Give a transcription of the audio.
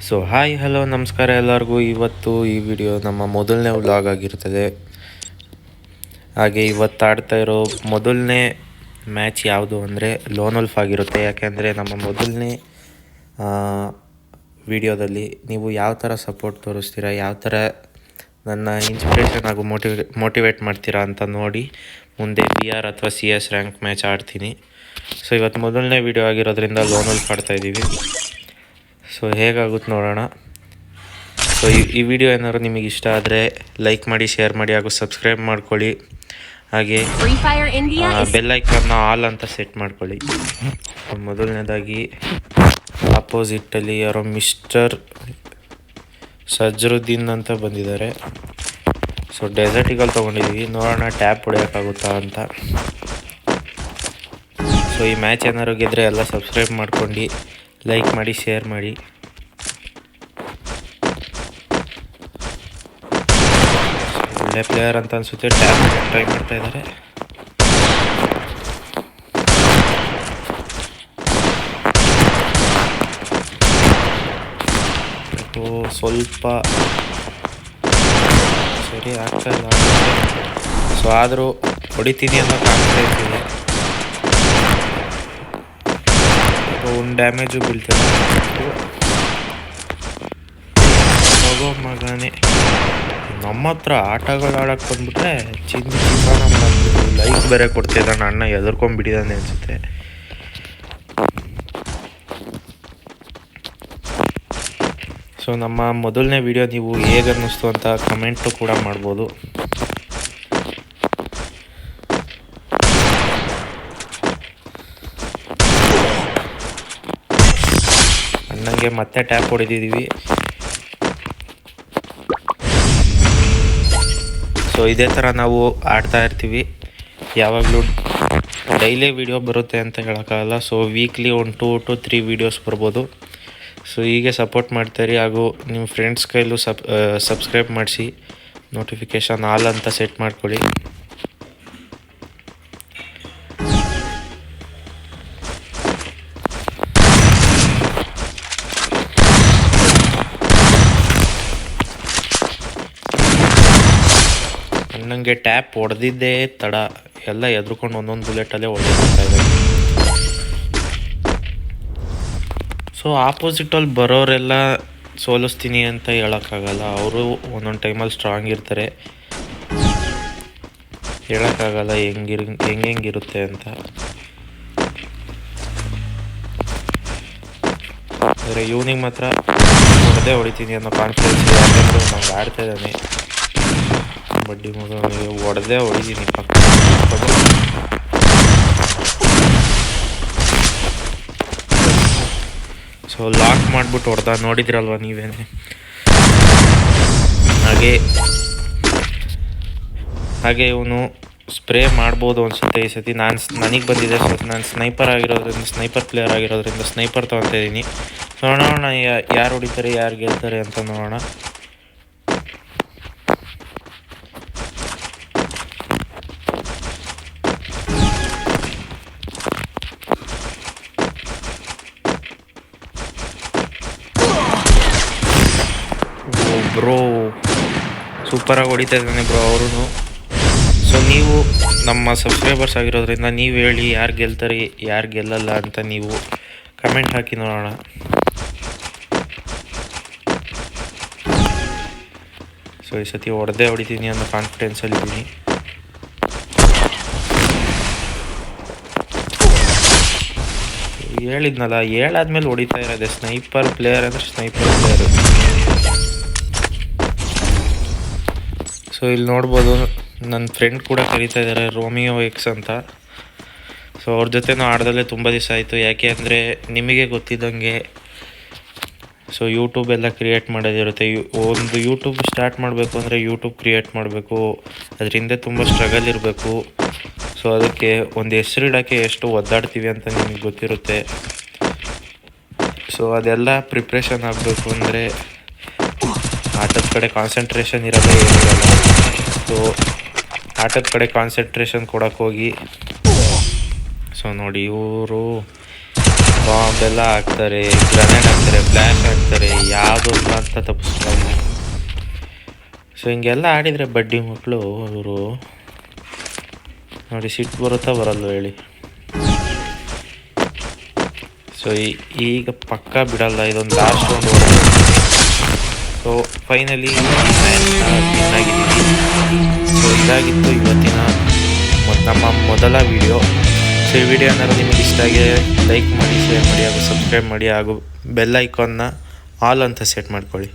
So hi hello ನಮಸ್ಕಾರ ಎಲ್ಲರಿಗೂ. ಇವತ್ತು ಈ ವಿಡಿಯೋ ನಮ್ಮ ಮೊದಲನೇ ವ್ಲಾಗ್ ಆಗಿರ್ತದೆ. ಹಾಗೆ ಇವತ್ತು ಆಡ್ತಾ ಇರೋ ಮೊದಲನೇ ಮ್ಯಾಚ್ ಯಾವುದು ಅಂದರೆ ಲೋನ್ ವಲ್ಫ್ ಆಗಿರುತ್ತೆ. ಯಾಕೆಂದರೆ ನಮ್ಮ ಮೊದಲನೇ ವಿಡಿಯೋದಲ್ಲಿ ನೀವು ಯಾವ ಥರ ಸಪೋರ್ಟ್ ತೋರಿಸ್ತೀರಾ, ಯಾವ ಥರ ನನ್ನ ಇನ್ಸ್ಪಿರೇಷನ್ ಹಾಗೂ ಮೋಟಿವೇಟ್ ಮಾಡ್ತೀರಾ ಅಂತ ನೋಡಿ ಮುಂದೆ BR ಅಥವಾ CS ರ್ಯಾಂಕ್ ಮ್ಯಾಚ್ ಆಡ್ತೀನಿ. ಸೊ ಇವತ್ತು ಮೊದಲನೇ ವಿಡಿಯೋ ಆಗಿರೋದ್ರಿಂದ ಲೋನ್ ವಲ್ಫ್ ಆಡ್ತಾಯಿದ್ದೀವಿ. ಸೊ ಹೇಗಾಗುತ್ತೆ ನೋಡೋಣ. ಸೊ ಈ ವಿಡಿಯೋ ಏನಾದ್ರು ನಿಮಗೆ ಇಷ್ಟ ಆದರೆ ಲೈಕ್ ಮಾಡಿ, ಶೇರ್ ಮಾಡಿ ಹಾಗೂ ಸಬ್ಸ್ಕ್ರೈಬ್ ಮಾಡ್ಕೊಳ್ಳಿ. ಹಾಗೆ ಬೆಲ್ ಐಕಾನ್ನ ಆಲ್ ಅಂತ ಸೆಟ್ ಮಾಡ್ಕೊಳ್ಳಿ. ಮೊದಲನೇದಾಗಿ ಆಪೋಸಿಟಲ್ಲಿ ಯಾರೋ ಮಿಸ್ಟರ್ ಸಜ್ರುದ್ದೀನ್ ಅಂತ ಬಂದಿದ್ದಾರೆ. ಸೊ ಡೆಸರ್ಟ್ ಈಗಲ್ ತೊಗೊಂಡಿದ್ದೀವಿ, ನೋಡೋಣ ಟ್ಯಾಪ್ ಹೊಡೆಯೋಕ್ಕಾಗುತ್ತಾ ಅಂತ. ಸೊ ಈ ಮ್ಯಾಚ್ ಏನಾದ್ರು ಗೆದ್ದರೆ ಎಲ್ಲ ಸಬ್ಸ್ಕ್ರೈಬ್ ಮಾಡ್ಕೊಂಡು ಲೈಕ್ ಮಾಡಿ, ಶೇರ್ ಮಾಡಿ. ಒಳ್ಳೆ ಪ್ಲೇಯರ್ ಅಂತ ಅನಿಸುತ್ತೆ. ಟ್ಯಾಪ್ ಟ್ರೈ ಮಾಡ್ತಾ ಇದ್ದಾರೆ. ಸ್ವಲ್ಪ ಸರಿ ಆಗ್ತಾ ಇಲ್ಲ. ಸೊ ಆದರೂ ಹೊಡಿತೀನಿ ಅನ್ನೋ ಕಾನ್ಫಿಡೆನ್ಸ್ ಇದೆ. ಒಂದು ಡ್ಯಾಮೇಜು ಬೀಳ್ತದೆ. ಮಗೋ ಮಗನೇ, ನಮ್ಮ ಹತ್ರ ಆಟಗಳು ಆಡೋಕ್ಕೆ ಬಂದ್ಬಿಟ್ರೆ ಚಿಂತಾನ ಬಂದ್ಬಿಟ್ಟು ಲೈಕ್ ಬೇರೆ ಕೊಡ್ತಿದ್ದಾನೆ. ಅಣ್ಣ ಎದುರ್ಕೊಂಡ್ಬಿಟ್ಟಿದ್ದಾನೆ ಅನಿಸುತ್ತೆ. ಸೊ ನಮ್ಮ ಮೊದಲನೇ ವಿಡಿಯೋ ನೀವು ಹೇಗೆ ಅನ್ನಿಸ್ತು ಅಂತ ಕಮೆಂಟು ಕೂಡ ಮಾಡ್ಬೋದು. ಅಣ್ಣಂಗೆ ಮತ್ತೆ ಟ್ಯಾಪ್ ಹೊಡೆದಿದ್ದೀವಿ. ಸೊ ಇದೇ ಥರ ನಾವು ಆಡ್ತಾ ಇರ್ತೀವಿ. ಯಾವಾಗಲೂ ಡೈಲಿ ವಿಡಿಯೋ ಬರುತ್ತೆ ಅಂತ ಹೇಳೋಕ್ಕಾಗಲ್ಲ. ಸೊ ವೀಕ್ಲಿ 1 to 3 ವೀಡಿಯೋಸ್ ಬರ್ಬೋದು. ಸೊ ಹೀಗೆ ಸಪೋರ್ಟ್ ಮಾಡ್ತಾಯಿರಿ ಹಾಗೂ ನಿಮ್ಮ ಫ್ರೆಂಡ್ಸ್ ಕೈಲೂ ಸಬ್ಸ್ಕ್ರೈಬ್ ಮಾಡಿಸಿ, ನೋಟಿಫಿಕೇಷನ್ ಆಲ್ ಅಂತ ಸೆಟ್ ಮಾಡ್ಕೊಳ್ಳಿ. ನನಗೆ ಟ್ಯಾಪ್ ಹೊಡೆದಿದ್ದೇ ತಡ, ಎಲ್ಲ ಎದ್ರುಕೊಂಡು ಒಂದೊಂದು ಬುಲೆಟಲ್ಲೇ ಹೊಡೆದಿರ್ತಾ ಇದ್ದಾರೆ. ಸೊ ಆಪೋಸಿಟಲ್ಲಿ ಬರೋರೆಲ್ಲ ಸೋಲಿಸ್ತೀನಿ ಅಂತ ಹೇಳೋಕ್ಕಾಗಲ್ಲ. ಅವರು ಒಂದೊಂದು ಟೈಮಲ್ಲಿ ಸ್ಟ್ರಾಂಗ್ ಇರ್ತಾರೆ, ಹೇಳೋಕ್ಕಾಗಲ್ಲ ಹೆಂಗಿರುತ್ತೆ ಅಂತ. ಆದರೆ ಇವನಿಗೆ ಮಾತ್ರ ಹೊಡಿತೀನಿ ಅನ್ನೋ ಕಾನ್ಫಿಡೆನ್ಸ್ ಇದೆ. ಯಾಕಂದರೆ ನಂಗೆ ಆಡ್ತಾ ಇದ್ದಾನೆ ಬಡ್ಡಿ ಮಗ. ಹೊಡಿತೀನಿ ಪಕ್ಕ. ಸೊ ಲಾಕ್ ಮಾಡಿಬಿಟ್ಟು ಹೊಡೆದ, ನೋಡಿದ್ರಲ್ವ ನೀವೇನೆ. ಹಾಗೆ ಇವನು ಸ್ಪ್ರೇ ಮಾಡ್ಬೋದು ಅನಿಸುತ್ತೆ ಈ ಸತಿ. ನನಗೆ ಬಂದಿದೆ. ಸೊ ನಾನು ಸ್ನೈಪರ್ ಪ್ಲೇಯರ್ ಆಗಿರೋದ್ರಿಂದ ಸ್ನೈಪರ್ ತೊಗೊತಾ ಇದ್ದೀನಿ. ಸೊ ನೋಡೋಣ ಯಾರು ಹೊಡಿತಾರೆ, ಯಾರು ಗೆಲ್ತಾರೆ ಅಂತ ನೋಡೋಣ. ಬ್ರೋ ಸೂಪರಾಗಿ ಹೊಡಿತಾ ಇದ್ದಾನೆ ಬ್ರೋ ಅವರು. ಸೊ ನೀವು ನಮ್ಮ ಸಬ್ಸ್ಕ್ರೈಬರ್ಸ್ ಆಗಿರೋದ್ರಿಂದ ನೀವು ಹೇಳಿ ಯಾರು ಗೆಲ್ತಾರೆ, ಯಾರು ಗೆಲ್ಲಲ್ಲ ಅಂತ ನೀವು ಕಮೆಂಟ್ ಹಾಕಿ ನೋಡೋಣ. ಸೊ ಈ ಸತಿ ಹೊಡಿತೀನಿ ಅನ್ನೋ ಕಾನ್ಫಿಡೆನ್ಸಲ್ಲಿದ್ದೀನಿ. ಹೇಳಿದ್ನಲ್ಲ, ಹೇಳಾದ್ಮೇಲೆ ಹೊಡಿತಾ ಇರೋದೆ. ಸ್ನೈಪರ್ ಪ್ಲೇಯರ್ ಅಂದರೆ ಸ್ನೈಪರ್ ಪ್ಲೇಯರು. ಸೊ ಇಲ್ಲಿ ನೋಡ್ಬೋದು, ನನ್ನ ಫ್ರೆಂಡ್ ಕೂಡ ಕರೀತಾ ಇದ್ದಾರೆ, ರೋಮಿಯೋ ಎಕ್ಸ್ ಅಂತ. ಸೊ ಅವ್ರ ಜೊತೆನೂ ಆಡ್ದಲ್ಲೇ ತುಂಬ ದಿವಸ ಆಯಿತು. ಯಾಕೆ ಅಂದರೆ ನಿಮಗೆ ಗೊತ್ತಿದ್ದಂಗೆ ಸೊ ಯೂಟ್ಯೂಬ್ ಎಲ್ಲ ಕ್ರಿಯೇಟ್ ಮಾಡೋದಿರುತ್ತೆ. ಒಂದು ಯೂಟ್ಯೂಬ್ ಸ್ಟಾರ್ಟ್ ಮಾಡಬೇಕು ಅಂದರೆ ಯೂಟ್ಯೂಬ್ ಕ್ರಿಯೇಟ್ ಮಾಡಬೇಕು, ಅದರಿಂದ ತುಂಬ ಸ್ಟ್ರಗಲ್ ಇರಬೇಕು. ಸೊ ಅದಕ್ಕೆ ಒಂದು ಹೆಸರು ಇಡೋಕ್ಕೆ ಎಷ್ಟು ಒದ್ದಾಡ್ತೀವಿ ಅಂತ ನಿಮಗೆ ಗೊತ್ತಿರುತ್ತೆ. ಸೊ ಅದೆಲ್ಲ ಪ್ರಿಪ್ರೇಷನ್ ಆಗಬೇಕು ಅಂದರೆ ಆಟದ ಕಡೆ ಕಾನ್ಸಂಟ್ರೇಷನ್ ಇರೋದೇ ಏನಿರಲ್ಲ. ಸೊ ಆಟದ ಕಡೆ ಕಾನ್ಸಂಟ್ರೇಷನ್ ಕೊಡೋಕೆ ಹೋಗಿ ಸೊ ನೋಡಿ ಇವರು ಬಾಂಬೆಲ್ಲ ಹಾಕ್ತಾರೆ, ಗ್ರನೇಡ್ ಹಾಕ್ತಾರೆ, ಫ್ಲ್ಯಾಶ್ ಹಾಕ್ತಾರೆ, ರಕ್ತ ತಪ್ಪಿಸ್ತಾರೆ. ಸೊ ಹಿಂಗೆಲ್ಲ ಆಡಿದರೆ ಬಡ್ಡಿ ಮಕ್ಕಳು ಇವರು ನೋಡಿ ಸಿಟ್ಟು ಬರುತ್ತಾ ಬರಲ್ವ ಹೇಳಿ. ಸೊ ಈಗ ಪಕ್ಕ ಬಿಡಲ್ಲ, ಇದೊಂದು ಲಾಸ್ಟ್ ಒಂದು. ಸೊ ಫೈನಲಿ ವಿನ್ ಆಗಿದ್ದೀವಿ. ಸೊ ಇದಾಗಿತ್ತು ಇವತ್ತಿನ ನಮ್ಮ ಮೊದಲ ವಿಡಿಯೋ. ಸೊ ಈ ವಿಡಿಯೋ ಏನಾದ್ರು ನಿಮಗೆ ಇಷ್ಟ ಆಗಿ ಲೈಕ್ ಮಾಡಿ, ಶೇರ್ ಮಾಡಿ ಹಾಗೂ ಸಬ್ಸ್ಕ್ರೈಬ್ ಮಾಡಿ ಹಾಗೂ ಬೆಲ್ ಐಕಾನ್ನ ಆಲ್ ಅಂತ ಸೆಟ್ ಮಾಡ್ಕೊಳ್ಳಿ.